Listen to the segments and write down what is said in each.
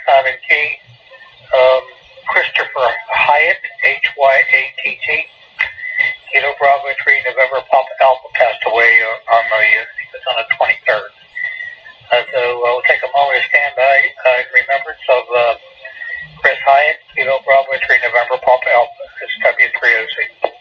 Simon Key, Christopher Hyatt, Hyatt, Kilo Bravo 3, November Papa Alpha passed away on the 23rd. So we'll take a moment to stand by in remembrance of Chris Hyatt, Kilo Bravo 3, November Papa Alpha. It's W3OC.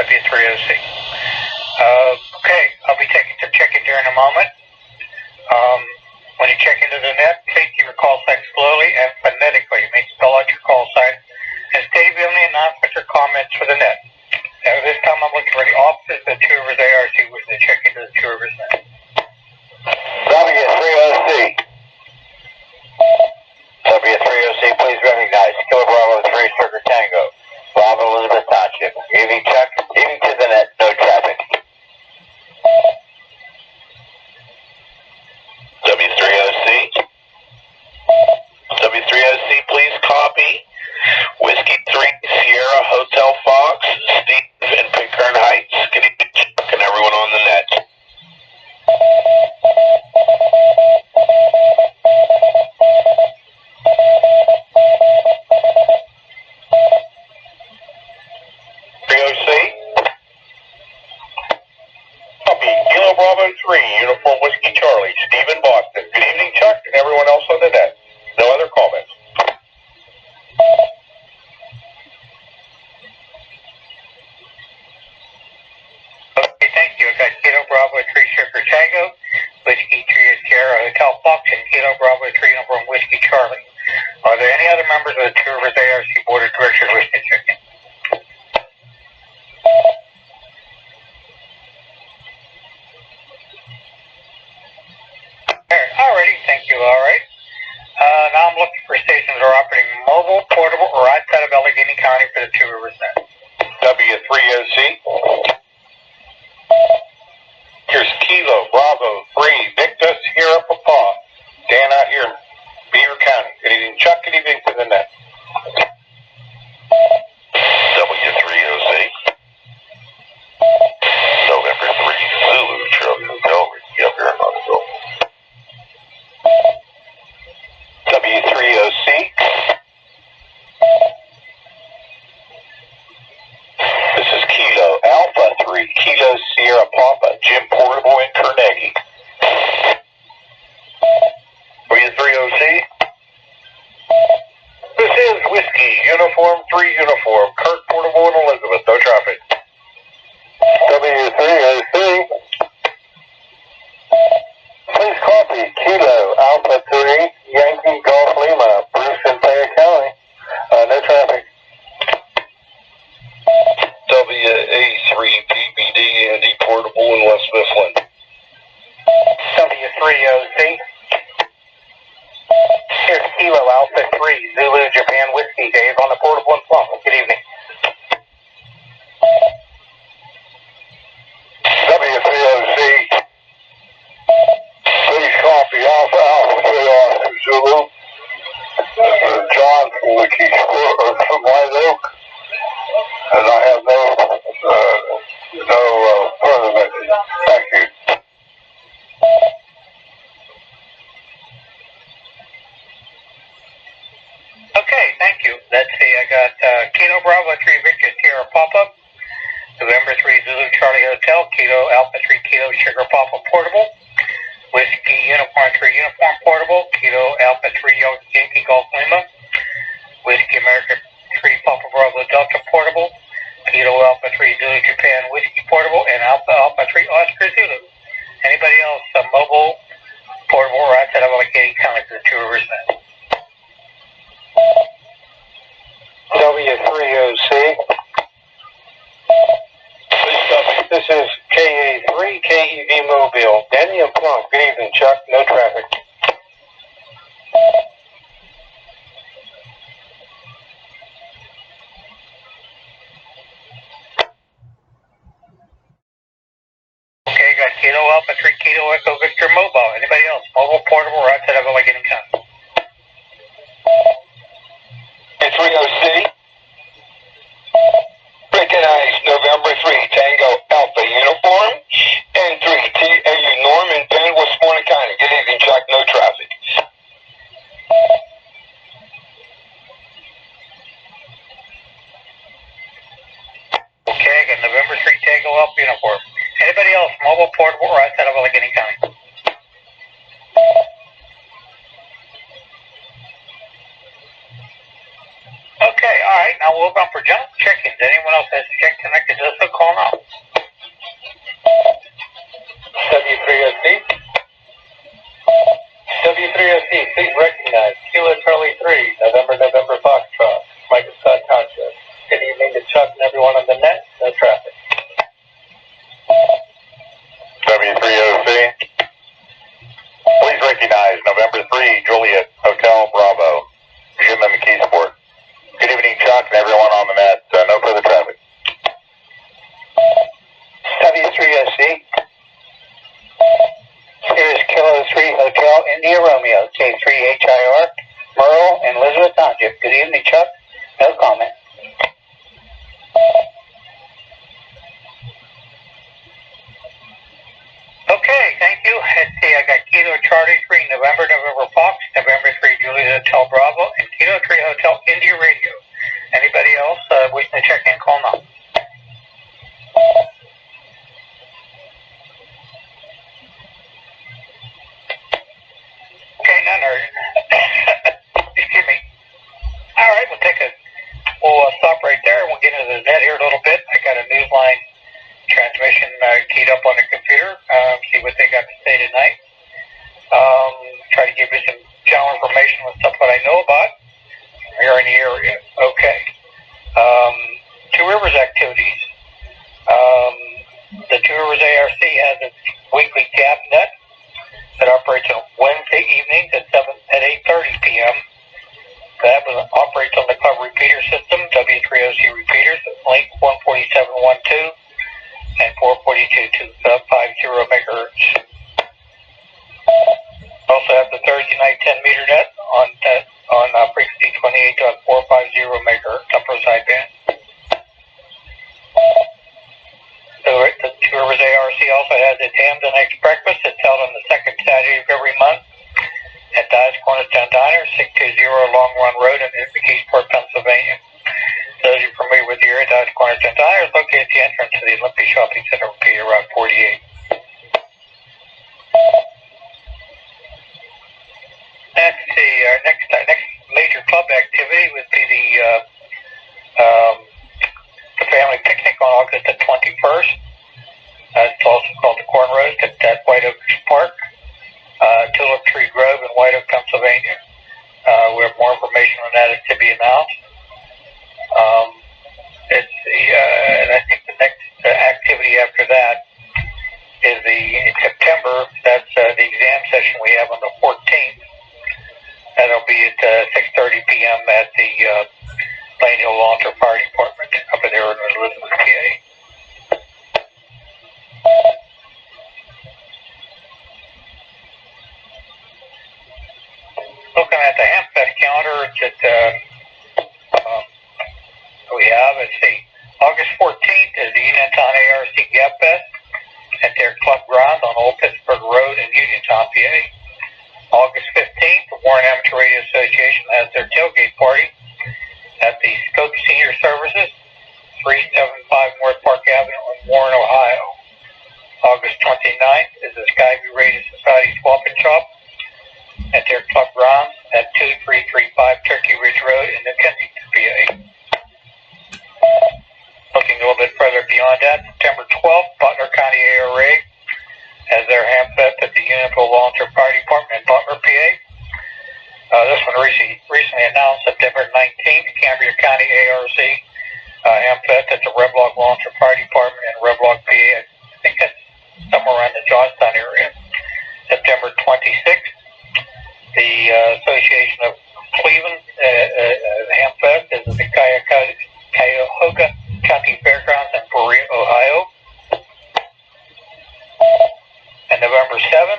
W3OC. Okay, I'll be taking some check-in here in a moment. When you check into the net, please keep your call sign slowly and phonetically. You may spell out your call sign and state the only announcements or comments for the net. Now, this time I'm looking for the officers of the Two Rivers ARC wishing to check into the Two Rivers net. W3OC. W3OC, please recognize Kilo Bravo 3, Sugar Tango, Bravo Elizabeth Township. Evening check, evening to the net, no traffic. W3OC. W3OC, please copy. Whiskey 3, Sierra Hotel Fox, Steve in Pitcairn Heights. Good evening, Chuck, and everyone on the net. Kilo Bravo 3, Uniform Whiskey Charlie, Steve in Boston. Good evening, Chuck, and everyone else on the net. No other comments. Okay, thank you. I got Kilo Bravo 3, Sugar Tango, Whiskey 3, Sierra Hotel Fox, and Kilo Bravo 3, Uniform Whiskey Charlie. Are there any other members of the Two Rivers ARC Board of Directors wishing to check in? Alrighty, thank you. Alright. Now I'm looking for stations that are operating mobile, portable, or outside of Allegheny County for the Two Rivers net. W3OC. Here's Kilo Bravo 3, Victor Sierra Papa. Dan out here in Beaver County. Good evening, Chuck. Good evening to the net. W3OC. November 3, Zulu, Charlie Hotel, Ricky up here in Knoxville. W3OC. This is Kilo Alpha 3, Kilo Sierra Papa, Jim Portable in Carnegie. W3OC. This is Whiskey, Uniform 3 Uniform, Kurt Portable and Elizabeth, no traffic. W3OC. Please copy Kilo Alpha 3, Yankee Golf Lima, Bruce in Fayette County. No traffic. WA3 PBD, Andy Portable in West Mifflin. W3OC. Here's Kilo Alpha 3, Zulu Japan Whiskey, Dave on the portable and plump. Good evening. W3OC. Please copy Alpha 3 Oscar Zulu. This is John from the Keys from White Oak. And I have no further message. Thank you. Okay, thank you. Let's see, I got Kilo Bravo 3, Victor Sierra Papa, November 3, Zulu Charlie Hotel, Kilo Alpha 3, Kilo Sugar Papa Portable, Whiskey Uniform 3, Uniform Portable, Kilo Alpha 3, Yankee Golf Lima, Whiskey America 3, Papa Bravo Delta Portable, Kilo Alpha 3, Zulu Japan Whiskey Portable, and Alpha 3, Oscar Zulu. Anybody else mobile, portable, or outside of Allegheny County for the Two Rivers net? W3OC. This is KA3, KEV Mobile. Danny and Plunk. Good evening, Chuck. No traffic. Echo Victor Mobile. Anybody else? Mobile, portable, or outside of Allegheny County? It's Rio City. Recognize November 3, Tango Alpha Uniform, and 3, TAU Norman, Penn, Westmoreland County. Good evening, Chuck. No traffic. Okay, I got November 3 Tango Alpha Uniform. Anybody else? Mobile, portable, or outside of Allegheny County? Okay, all right. Now we'll move on for general check-ins. Anyone else has a check connected to this? So call now. W3OC. W3OC, please recognize Kilo Charlie 3, November Foxtrot, Mike Scott Concha. Good evening to Chuck and everyone on the net. No traffic. W3OC. Please recognize November 3, Juliet Hotel Bravo, Jim and McKeesport. Good evening, Chuck, and everyone on the net. No further traffic. W3OC. Here is Kilo 3 Hotel India Romeo, K3HIR, Merle, and Elizabeth Township. Good evening, Chuck. No comment. Okay, thank you. Let's see, I got Kilo Charlie 3 November Fox, November 3 Juliet Hotel Bravo, and Kilo 3 Hotel India Radio. Anybody else wishing to check in, call now. Okay, none heard. Excuse me. All right, we'll stop right there. We'll get into the net here a little bit. I got a Newsline transmission keyed up on the computer. See what they got to say tonight. Try to give you some general information on stuff that I know about here in the area. Okay. Two Rivers activities. The Two Rivers ARC has its weekly gap net that operates on Wednesday evenings at 8:30 p.m. That operates on the club repeater system, W3OC repeaters, link 14712 and 442.250 megahertz. Also have the Thursday night 10 meter net on frequency 28.450 megahertz upper sideband. The Two Rivers ARC also has its Ham the Next Breakfast. It's held on the second Saturday of every month at Dodge Cornerstone Diner, 620 Long Run Road in McKeesport, Pennsylvania. Those who are familiar with the area, Dodge Cornerstone Diner is located at the entrance to the Olympic Shopping Center, located around 48. Let's see, our next major club activity would be the family picnic on August the 21st. It's also called the Corn Roast at White Oak Park, Tulip Tree Grove in White Oak, Pennsylvania. We have more information on that is to be announced. And I think the next activity after that is in September. That's the exam session we have on the 14th. That'll be at 6:30 p.m. at the Plain Hill Long-Term Fire Department up in there in Elizabeth, PA. Looking at the Hamfest calendar, we have, let's see, August 14th is the Uniontown ARC Gap Fest at their club grounds on Old Pittsburgh Road in Uniontown, PA. August 15th, the Warren Amateur Radio Association has their tailgate party at the Scope Senior Services, 375 North Park Avenue in Warren, Ohio. August 29th is the Skyview Radio Society Swap and Shop at their club grounds at 2335 Turkey Ridge Road in the Kensington, PA. Looking a little bit further beyond that, September 12th, Butler County ARA has their Hamfest at the Unionville Volunteer Fire Department in Butler, PA. This one recently announced September 19th, Cambria County ARC Hamfest at the Red Block Volunteer Fire Department in Red Block, PA. I think that's somewhere around the Johnstown area. September 26th, the Association of Cleveland Hamfest is at the Cuyahoga County Fairgrounds in Berea, Ohio. And November 7th,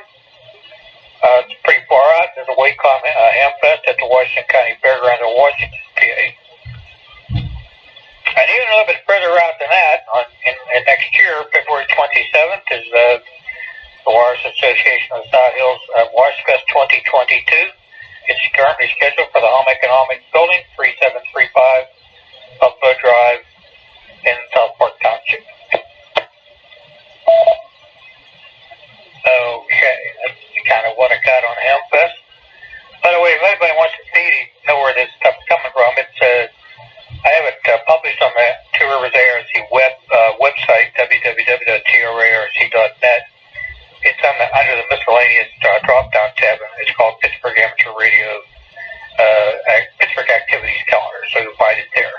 Washington County Fairgrounds in Washington, PA. And even a little bit further out than that, in next year, February 27th, is the Wireless Association of the South Hills Washfest 2022. It's currently scheduled for the Home Economics Building, 3735 Buffalo Drive in South Park Township. Okay, that's kind of what I got on Hempfest. By the way, if anybody wants to see, know where this stuff's coming from, it's I have it published on the Two Rivers ARC website, www.trarc.net. It's under the miscellaneous drop-down tab, and it's called Pittsburgh Amateur Radio Pittsburgh Activities Calendar, so you'll find it there.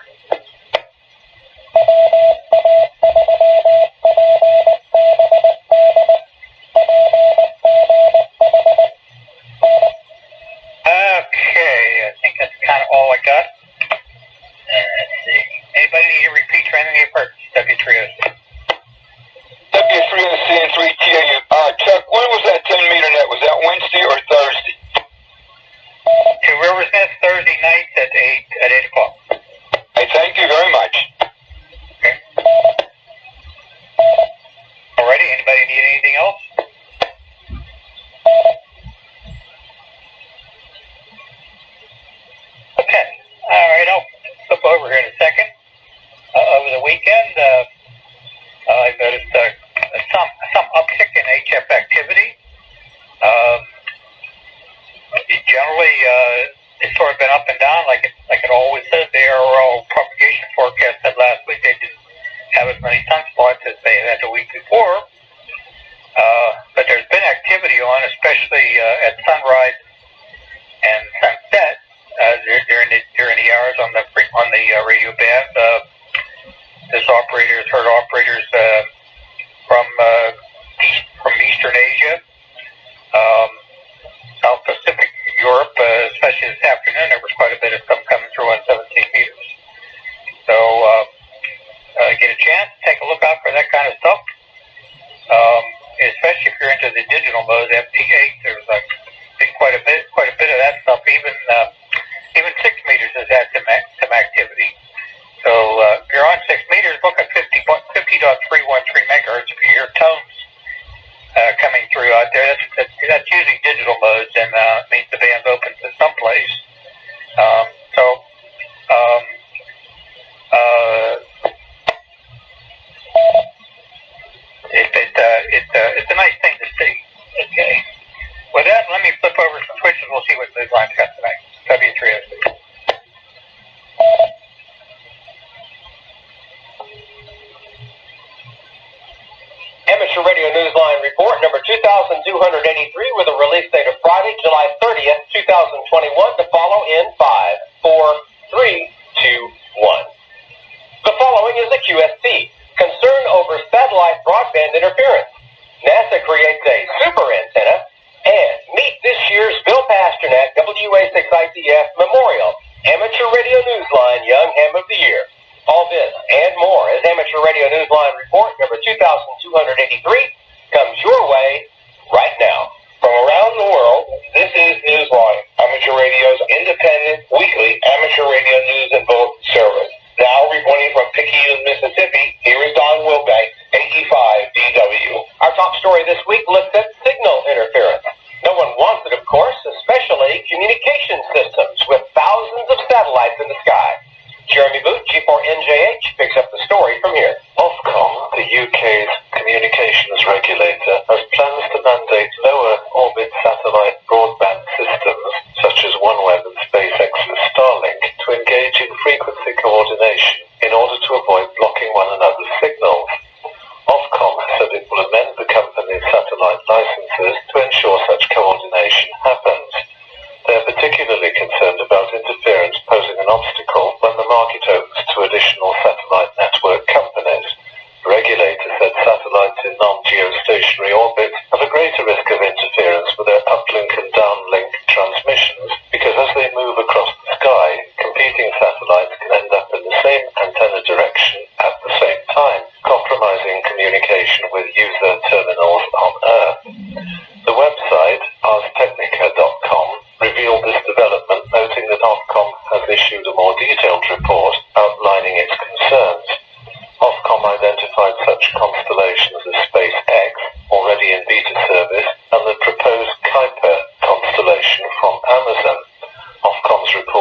Okay, I think that's kind of all I got. Let's see. Anybody need a repeat for anything you've heard? W3OC. W3OC and 3TAU. Chuck, when was that 10-meter net? Was that Wednesday or Thursday? Two Rivers Net, Thursday night at 8 o'clock. Hey, thank you very much. Okay. Alrighty, anybody need anything else? Okay. Alright, I'll flip over here in a second. Over the weekend, I noticed some uptick in HF activity. Generally, it's sort of been up and down like it always says. The ARL propagation forecast said last week they didn't have as many sunspots as they had the week before. But there's been activity on, especially at sunrise and sunset during the hours on the radio band. This operators heard operators from Eastern Asia, South Pacific, Europe, especially this afternoon. There was quite a bit of stuff coming through on 17 meters. So get a chance, take a look out for that kind of stuff. Especially if you're into the digital mode, FT8. There's been quite a bit of that stuff. Even 6 meters has had some activity. So if you're on 6 meters, look at 50.313 megahertz. If you hear tones coming through out there, that's using digital modes, and means the band's open to someplace. It's a nice thing to see. Okay. With that, let me flip over some switches. We'll see what the line's got tonight. W3OC. Amateur Radio Newsline Report number 2283 with a release date of Friday, July 30th, 2021 to follow in 5, 4, 3, 2, 1. The following is a QSC. Concern over satellite broadband interference. NASA creates a super antenna, and meet this year's Bill Pasternak WA6ITF Memorial Amateur Radio Newsline Young Ham of the Year. All this and more as Amateur Radio Newsline Report number 2283 comes your way right now. From around the world, this is Newsline, Amateur Radio's independent, weekly amateur radio news and bulletin service. Now reporting from Picayune, Mississippi, here is Don Wilbank, AE5DW. Our top story this week looks at signal interference. No one wants it, of course, especially communication systems with thousands of satellites in the sky. Jeremy Boot, G4NJH, picks up the story from here. Ofcom, the UK's communications regulator, has plans to mandate lower orbit satellite broadband systems, such as OneWeb and SpaceX's Starlink, to engage in frequent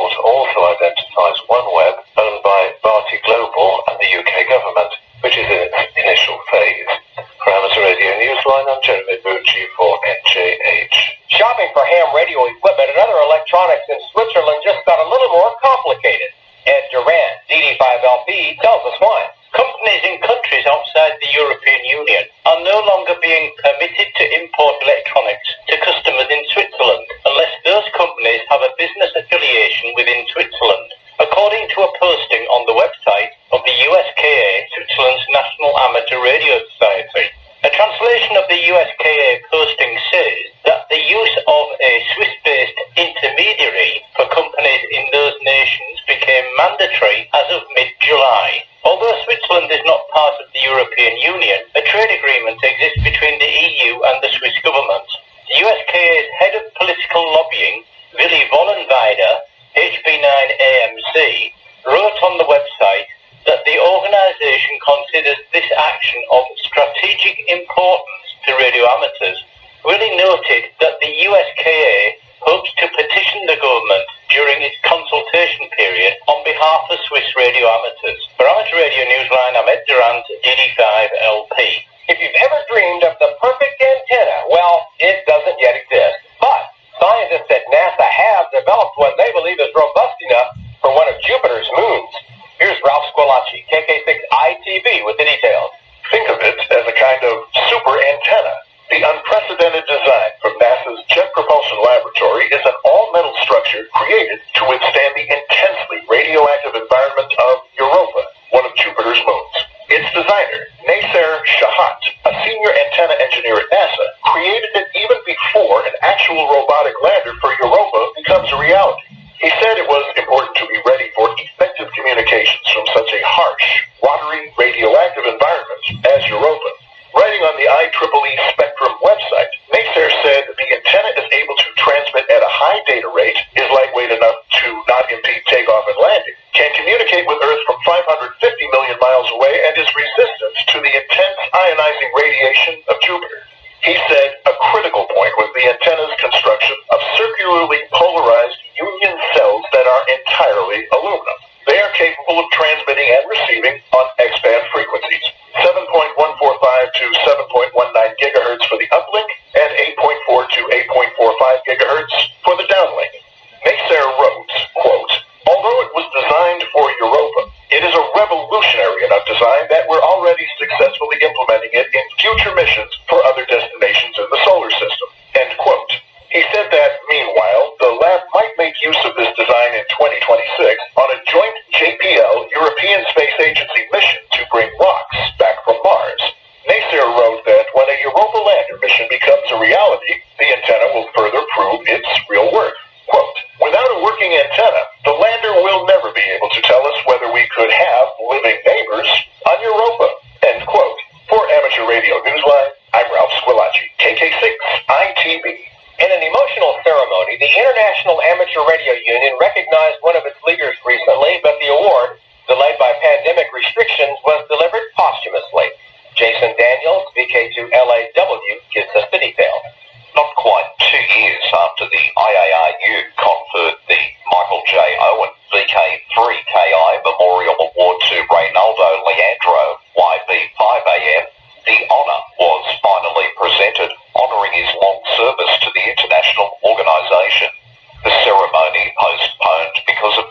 report also identifies OneWeb, owned by Bharti Global and the UK government, which is in its initial phase. For Amateur Radio Newsline, I'm Jeremy Bucci for NJH. Shopping for ham radio equipment and other electronics in Switzerland just got a little more complicated. Ed Durant, DD5LP, tells us why. Companies in countries outside the European Union are no longer being permitted to import electronics to customers in Switzerland unless those companies have a business affiliation within Switzerland, according to a posting on the website of the USKA, Switzerland's National Amateur Radio Society. A translation of the USKA posting says that the use of a Swiss-based intermediary for companies in those nations became mandatory as of mid-July. Although Switzerland is not part of the European Union, a trade agreement exists between the EU and the Swiss government. The USKA's head of political lobbying, Willy Vollenweider, HB9AMC, wrote on the website that the organisation considers this action of strategic importance to radio amateurs. Willy noted that the USKA hopes to petition the government during its consultation period on behalf of Swiss radio amateurs. For Amateur Radio Newsline, I'm Ed Durant, DD5LP. If you've ever dreamed of the perfect antenna, well, it doesn't yet exist. But scientists at NASA have developed one they believe is robust enough for one of Jupiter's moons. Here's Ralph Squillace, KK6ITV, with the details. Think of it as a kind of super antenna. The unprecedented design from NASA's Jet Propulsion Laboratory is an all-metal structure created to withstand the intensely radioactive environment of Europa, one of Jupiter's moons. Its designer, Nasser Shahat, a senior antenna engineer at NASA, created it even before an actual robotic lander for Europa becomes a reality. He said it was important to be ready for effective communications from such a harsh, watery, radioactive environment as Europa. Writing on the IEEE Spectrum website, Nasser said the antenna is able to transmit at a high data rate, is lightweight enough to not impede takeoff and landing, can communicate with Earth from 550 million miles away, and is resistant to the intense ionizing radiation of Jupiter. He said a critical point was the antenna's construction of circularly polarized union cells that are entirely aluminum. They are capable of transmitting and receiving on X-band frequencies, 7.145 to 7.19 gigahertz for the uplink, and 8.4 to 8.45 gigahertz for the downlink. Nasser wrote, quote, "Although it was designed for Europa, it is a revolutionary enough design that we're already successfully implementing it in future missions for other destinations in the solar system." End quote. He said that, meanwhile, the lab might make use of this design in 2026 on a joint JPL European Space Agency mission to bring rocks back from Mars. Nasser wrote that when a Europa lander mission becomes a reality, the antenna will further prove its real worth. Quote, "Without a working antenna, the lander will never be able to tell us whether we could have living neighbors on Europa." End quote. For Amateur Radio Newsline, I'm Ralph Squillace, KK6ITV. In an emotional ceremony, the International Amateur Radio Union recognized one of its leaders recently, but the award, delayed by pandemic restrictions, was delivered posthumously. Jason Daniels, VK2LAW, gives us the details. Not quite 2 years after the IARU conferred the Michael J. Owen VK3KI Memorial Award to Reynaldo Leandro, YB5AM, the honour was finally presented, honouring his long service to the international organisation. The ceremony, postponed because of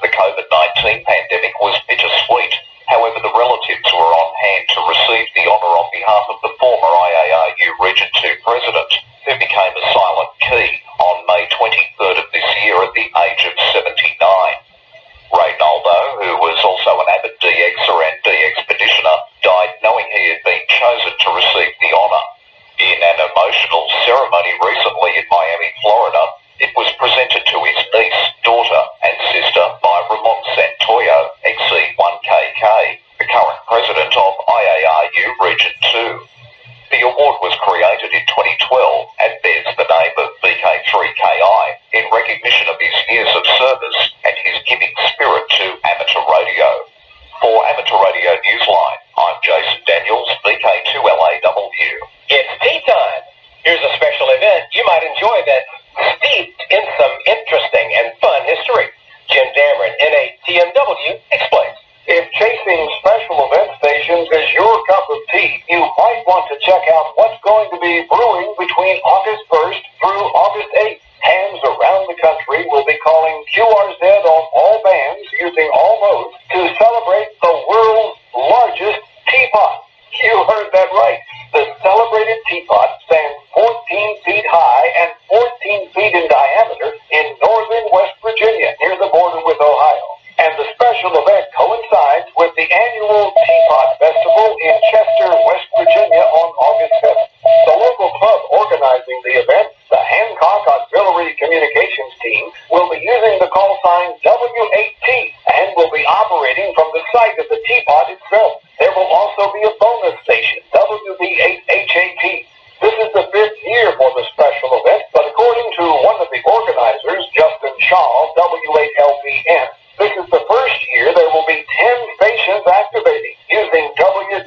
W explains. If chasing special event stations is your cup of tea, you might want to check out what's going to be brewing between August 1st through August 8th. Hams around the country will be calling QRZ on all bands using all modes to celebrate the world's largest teapot. You heard that right. The celebrated teapot stands 14 feet high and 14 feet in diameter in northern West Virginia, near the border with Ohio. And the special event coincides with the annual Teapot Festival in Chester, West Virginia on August 7th. The local club organizing the event, the Hancock Auxiliary Communications Team, will be using the call sign W8T and will be operating from the site of the teapot itself. There will also be a bonus station, WB8HAT. This is the 5th year for the special event, but according to one of the organizers, Justin Shaw, W8LPN, this is the first year there will be 10 stations activating using W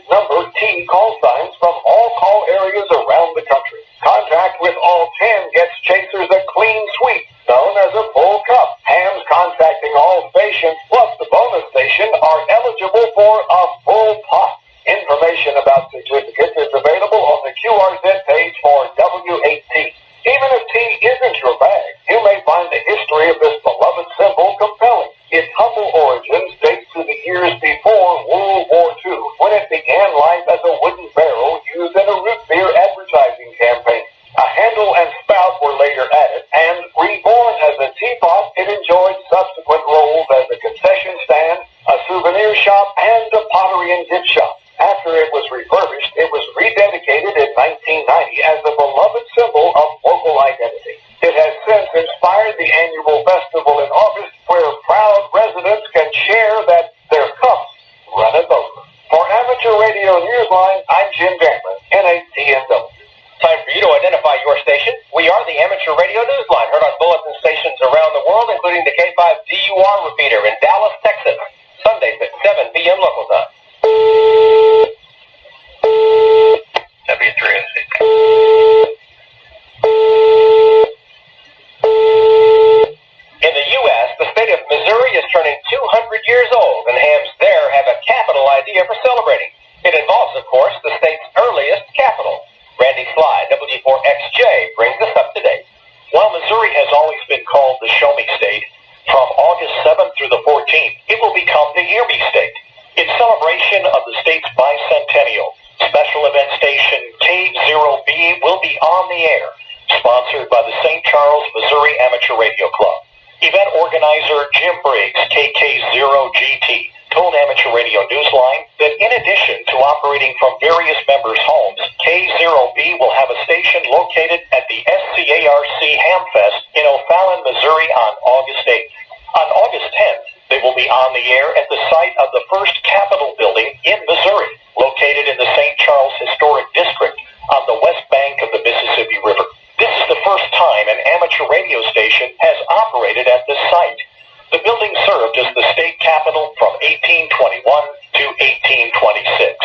T call signs from all call areas around the country. Contact with all 10 gets chasers a clean sweep, known as a full cup. Hams contacting all stations plus the bonus station are eligible for a full pot. Information about certificates is available on the QRZ page for W8T. Even if tea isn't your bag, you may find the history of this beloved symbol compelling. Its humble origins date to the years before World War II, when it began life as a wooden barrel used in a root beer advertising campaign. A handle and spout were later added, and reborn as a teapot, it enjoyed subsequent roles as a concession stand, a souvenir shop, and a pottery and gift shop. After it was refurbished, it was rededicated in 1990 as the beloved symbol of local identity. It has since inspired the annual festival in August, where proud residents can share that their cups runneth over. For Amateur Radio Newsline, I'm Jim Gangman, NATNW. Time for you to identify your station. We are the Amateur Radio Newsline, heard on bulletin stations around the world, including the K5DUR repeater in Dallas, Texas, Sundays at 7 p.m. local time. W306. In the U.S., the state of Missouri is turning 200 years old, and hams there have a capital idea for celebrating. It involves, of course, the state's earliest capital. Randy Sly, W4XJ, brings us up to date. While Missouri has always been called the Show Me State, from August 7th through the 14th, it will become the Hear Me State. In celebration of the state's bicentennial, special event station K0B will be on the air, sponsored by the St. Charles, Missouri Amateur Radio Club. Event organizer Jim Briggs, KK0GT, told Amateur Radio Newsline that in addition to operating from various members' homes, K0B will have a station located at the SCARC Hamfest in O'Fallon, Missouri on August 8th. On August 10th, they will be on the air at the site of the first Capitol building in Missouri, located in the St. Charles Historic District on the west bank of the Mississippi River. This is the first time an amateur radio station has operated at this site. The building served as the state capitol from 1821 to 1826.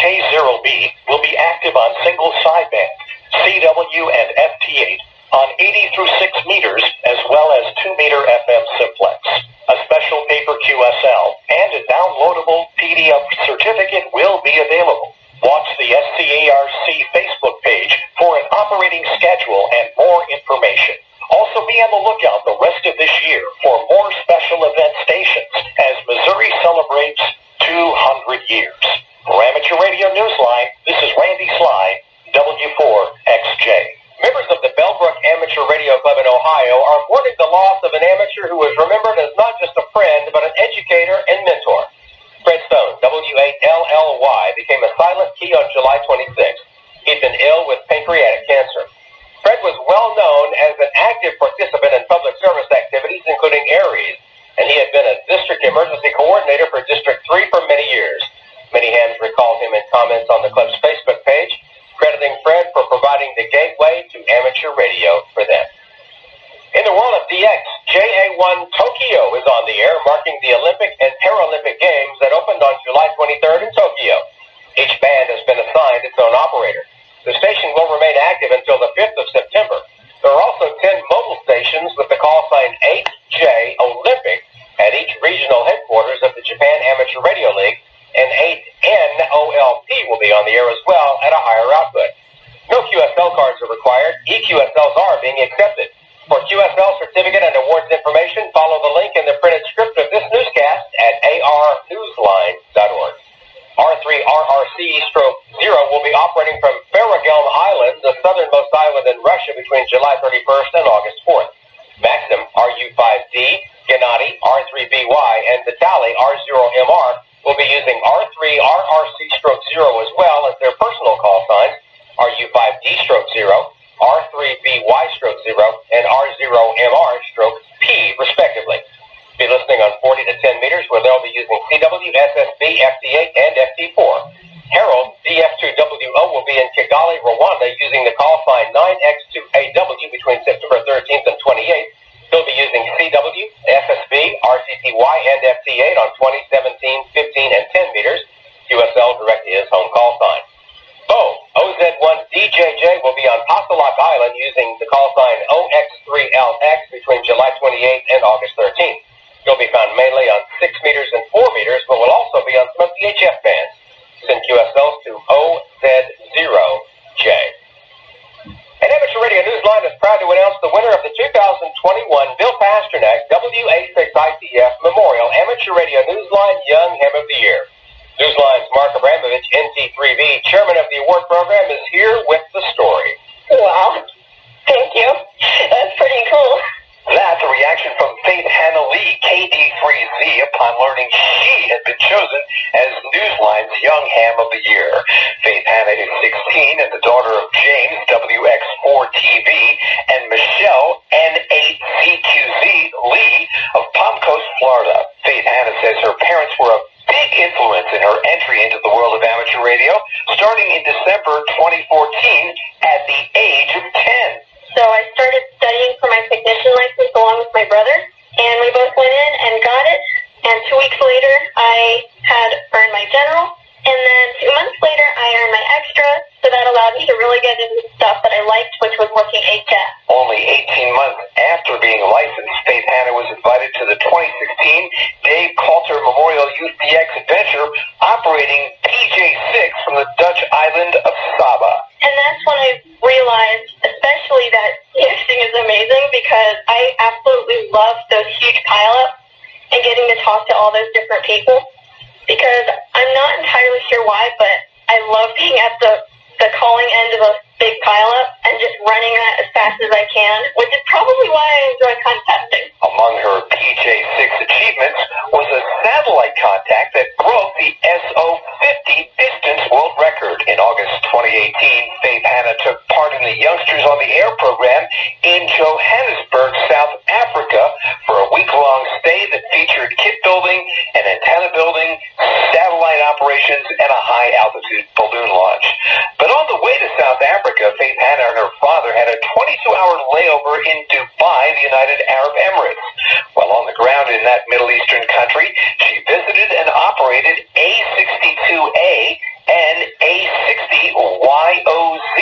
K0B will be active on single sideband, CW and FT8, on 80 through 6 meters, as well as 2-meter FM simplex. A special paper QSL and a downloadable PDF certificate will be available. Watch the SCARC Facebook page for an operating schedule and more information. Also be on the lookout the rest of this year for more special event stations as Missouri celebrates 200 years. For Amateur Radio Newsline, this is Randy Sly, W4XJ. Members of the Bellbrook Amateur Radio Club in Ohio are mourning the loss of an amateur who was remembered as not just a friend, but an educator and mentor. Fred Stone, W8LLY, became a silent key on July 26th. He'd been ill with pancreatic cancer. Fred was well known as an active participant in public service activities, including ARES, and he had been a district emergency coordinator for District 3 for many years. Many hams recalled him in comments on the club's Facebook page, crediting Fred for providing the gateway to amateur radio for them. In the world of DX, JA1 Tokyo is on the air, marking the Olympic and Paralympic Games that opened on July 23rd in Tokyo. Each band has been assigned its own operator. The station will remain active until the 5th of September. There are also 10 mobile stations with the call sign 8J Olympic at each regional headquarters Amateur Radio League, and 8 NOLP will be on the air as well at a higher output. No QSL cards are required. EQSLs are being accepted. For QSL certificate and awards information, follow the link in the printed script of this newscast at arnewsline.org. R3RRC-0 will be operating from Faragelm Island, the southernmost island in Russia, between July 31st and August 4th. Maxim, RU5D, Gennady, R3BY, and Vitaly, R0MR, will be using R3RRC-0 as well as their personal call signs, RU5D-0, R3BY-0, and R0MR-P, respectively. Be listening on 40 to 10 meters, where they'll be using CW, SSB, FT8, and FT4. Herald, DF2WO, will be in Kigali, Rwanda, using the call sign 9X2AW between September 13th and 28th. He'll be using CW, SSB, RCTY, and FT8 on 20, 17, 15, and 10 meters. QSL direct to his home call sign. OZ1DJJ will be on Pasalak Island using the call sign OX3LX between July 28th and August 13th. He'll be found mainly on 6 meters and 4 meters, but will also be on some of the HF bands. Send QSLs to OZ0J. And Amateur Radio Newsline is proud to announce the winner of the 2021 Bill Pasternak WA6ITF Memorial Amateur Radio Newsline Young Ham of the Year. Newsline's Mark Abramovich, NT3V, chairman of the award program, is here with the story. Wow. Thank you. That's pretty cool. That's a reaction from Faith Hannah Lee, KD3Z, upon learning she had been chosen as Newsline's Young Ham of the Year. Faith Hannah is 16 and the daughter of James, WX4TV, and Michelle, N8ZQZ Lee of Palm Coast, Florida. Faith Hannah says her parents were a big influence in her entry into the world of amateur radio, starting in December 2014 at the age of 10. So I started studying for my technician license along with my brother, and we both went in and got it, and 2 weeks later I had earned my general, and then 2 months later I earned my extra, so that allowed me to really get into stuff that I liked, which was working HF. Only 18 months after being licensed, Faith Hannah was invited to the 2016 Dave Coulter Memorial Youth DX Adventure, operating PJ6 from the Dutch island of Saba. And that's when I realized, especially that DXing is amazing, because I absolutely love those huge pileups and getting to talk to all those different people. Because I'm not entirely sure why, but I love being at the calling end of a big pileup and just running that as fast as I can, which is probably why I enjoy contesting. Among her PJ6 achievements was a satellite contact that broke the SO50 distance world record. In August 2018, Faith Hannah took part in the Youngsters on the Air program in Johannesburg, South Africa, for a week-long stay that featured kit building and antenna building, satellite operations, and a high-altitude balloon launch. But on the way to South Africa, Faith Hannah and her father had a 22-hour layover in Dubai, the United Arab Emirates. While on the ground in that Middle Eastern country, she visited and operated A62A and A60YOZ,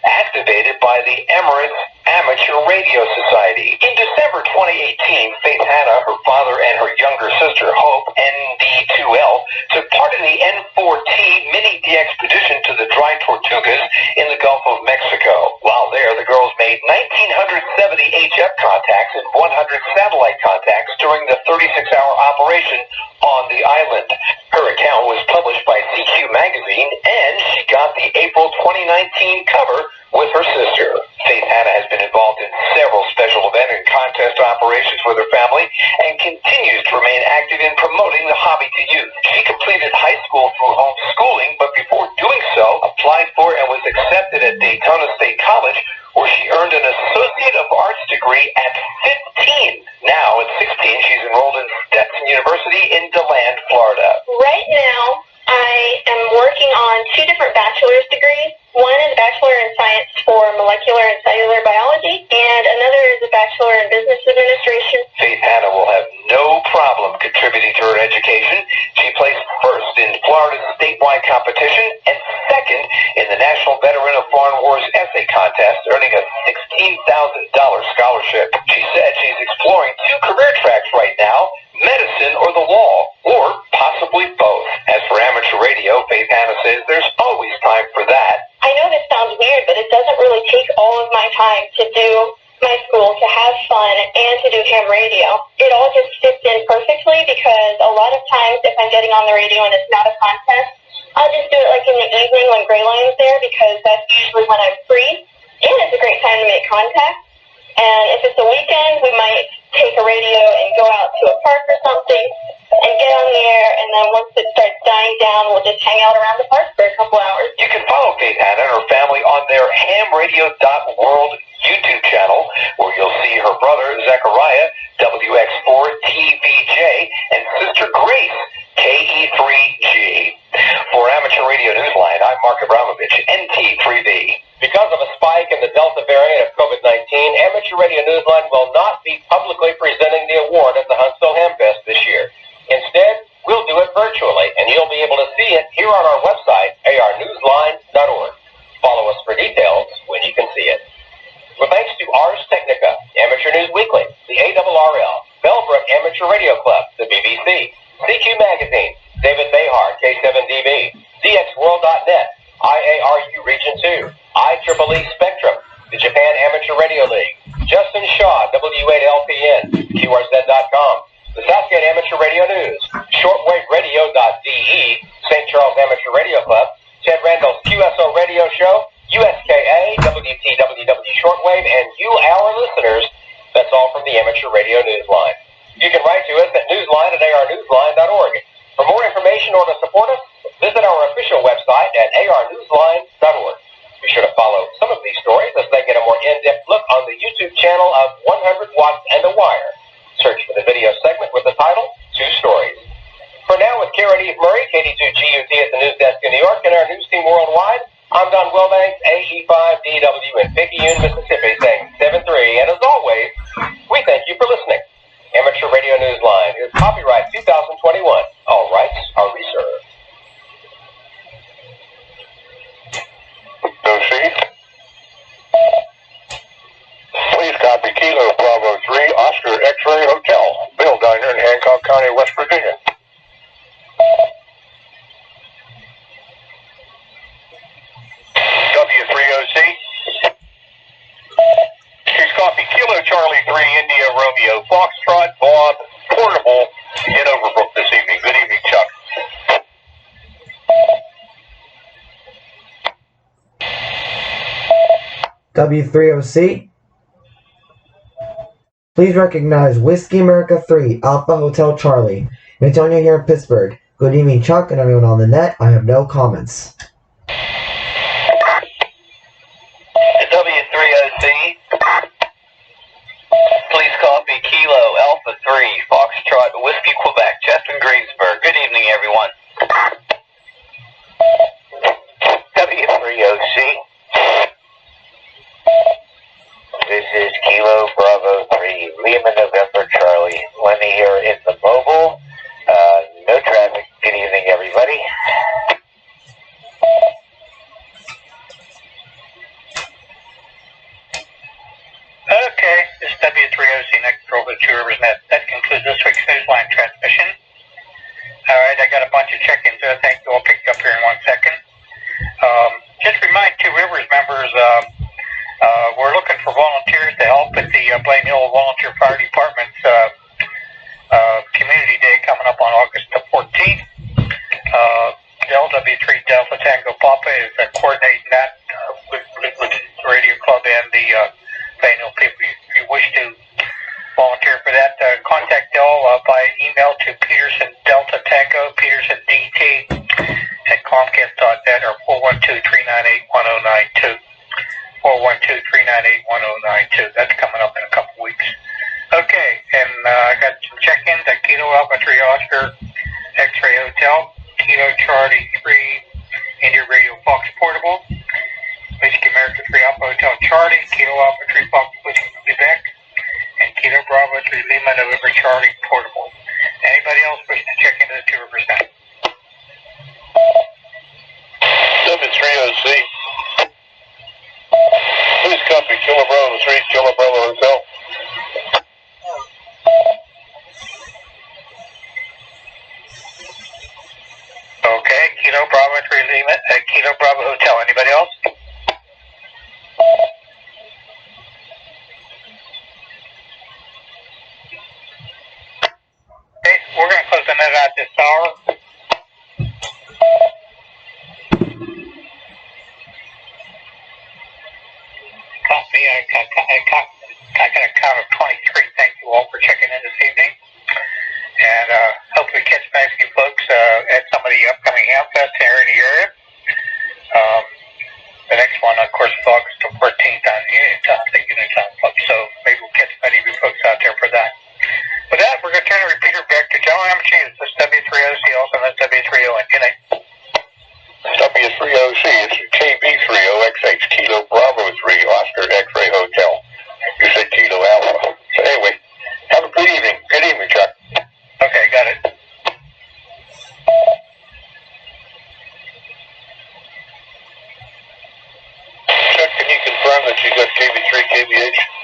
activated by the Emirates Amateur Radio Society. In December 2018, Faith Hannah, her father, and her younger sister, Hope, ND2L, took part in the N4T mini-D expedition to the Dry Tortugas in the Gulf of Mexico. While there, the girls made 1,970 HF contacts and 100 satellite contacts during the 36-hour operation on the island. Her account was published by CQ Magazine, and she got the April 2019 cover with her sister. Faith Hannah has been involved in several special event and contest operations with her family and continues to remain active in promoting the hobby to youth. She completed high school through homeschooling, but before doing so, applied for and was accepted at Daytona State College, where she earned an Associate of Arts degree at 15. Now, at 16, she's enrolled in Stetson University in DeLand, Florida. Right now, I am working on 2 different bachelor's degrees. One is a Bachelor in Science for Molecular and Cellular Biology, and another is a Bachelor in Business Administration. Faith Hannah will have no problem contributing to her education. She placed first in Florida's statewide competition and second in the National Veteran of Foreign Wars Essay Contest, earning a $16,000 scholarship. She said she's exploring 2 career tracks right now, medicine or the law, or possibly in perfectly because a lot of times if I'm getting on the radio and it's not a contest, I'll just do it like in the evening when Gray Lion's there because that's usually when I'm free and it's a great time to make contact. And if it's a weekend, we might take a radio and go out to a park or something and get on the air, and then once it starts dying down, we'll just hang out around the park for a couple hours. You can follow Kate Hanna and her family on their hamradio.world YouTube channel, where you'll see her brother, Zechariah, WX4TVJ, and sister Grace, KE3G. For Amateur Radio Newsline, I'm Mark Abramovich, NT3B. Because of a spike in the Delta variant of COVID-19, Amateur Radio Newsline will not be publicly presenting the award at the Huntsville Hamfest this year. Instead, we'll do it virtually, and you'll be able to see it here on our website, arnewsline.org. Follow us for details when you can see it. With thanks to Ars Technica, Amateur News Weekly, the ARRL, Bellbrook Amateur Radio Club, the BBC, CQ Magazine, David Behar, K7DB, DXWorld.net, IARU Region 2, IEEE Spectrum, the Japan Amateur Radio League, Justin Shaw, W8LPN, QRZ.com, the Southgate Amateur Radio News, ShortwaveRadio.de, St. Charles Amateur Radio Club, Ted Randall's QSO Radio Show, USKA, WTWW Shortwave, and you, our listeners. That's all from the Amateur Radio Newsline. You can write to us at newsline@arnewsline.org. For more information or to support us, visit our official website at arnewsline.org. Be sure to follow some of these stories as they get a more in-depth look on the YouTube channel of 100 Watts and a Wire. Search for the video segment with the title, Two Stories. For now, with Karen Eve Murray, KD2GUT at the News Desk in New York, and our news team worldwide, I'm Don Wilbanks, AE5DW in Picayune, Mississippi, saying 7-3. And as always, we thank you for listening. Amateur Radio Newsline is copyright 2021. All rights are reserved. Proceed. Please copy Kilo Bravo 3, Oscar X-Ray Hotel, Bill Diner in Hancock County, West Virginia. W3OC. Please copy Kilo Charlie 3, India Romeo, Foxtrot, Bob, Portable in Overbrook this evening. Good evening, Chuck. W3OC. Please recognize Whiskey America 3, Alpha Hotel Charlie. Antonio here in Pittsburgh. Good evening, Chuck, and everyone on the net. I have no comments. W3OC. Please copy Kilo Alpha 3, Foxtrot, Whiskey, Quebec, Cheston, Greensburg. Good evening, everyone. W3OC. This is Kilo Bravo 3, Lima November Charlie. Lenny here in the mobile. No traffic. Good evening, everybody. Okay, this is W3OC next door with Two Rivers Net. That concludes this week's Newsline transmission. All right, I got a bunch of check-ins there. Thank you. I'll pick you up here in 1 second. Just remind Two Rivers members, we're looking for volunteers to help at the Blaine Hill Volunteer Fire Department's Community Day coming up on August the 14th. LW3 Delta Tango Papa is coordinating that with the Radio Club and the Blaine Hill people. If you wish to volunteer for that, contact Del by email to Peterson Delta Tango, Peterson DT at Comcast.net or 412-398-1092. 412-398-1092. That's coming up in a couple weeks. Okay, and I got some check-ins at Kilo Alpha 3 Oscar X-Ray Hotel, Kilo Charlie 3 India Radio Fox Portable, Whiskey America 3 Alpha Hotel Charlie, Kilo Alpha 3 Fox Whiskey Quebec, and Kilo Bravo 3 Lima November Charlie Portable. Anybody else wish to check into the 2%? W3OC. Please copy Kilo Bravo 3, Kilo Bravo Hotel. Okay, Kilo Bravo 3 Lima, Kilo Bravo Hotel. Anybody else? the net out this hour. Caught me. I got a count of 23. Thank you all for checking in this evening. And hopefully catch back with you folks at some of the upcoming Hamfests here in the area. The next one, of course, is August 14th on Uniontown Club. So maybe we'll catch many of you folks out there for that. With that, we're going to turn the repeater back to General Amateur. This is W3OC, also known as W3ON. Good night. W3OC, it's KB30XH, Kilo Bravo 3, Oscar X-Ray Hotel. You said Kilo Alpha. So anyway, have a good evening. Good evening, Chuck. Okay, got it. Chuck, can you confirm that you got KB3, KBH?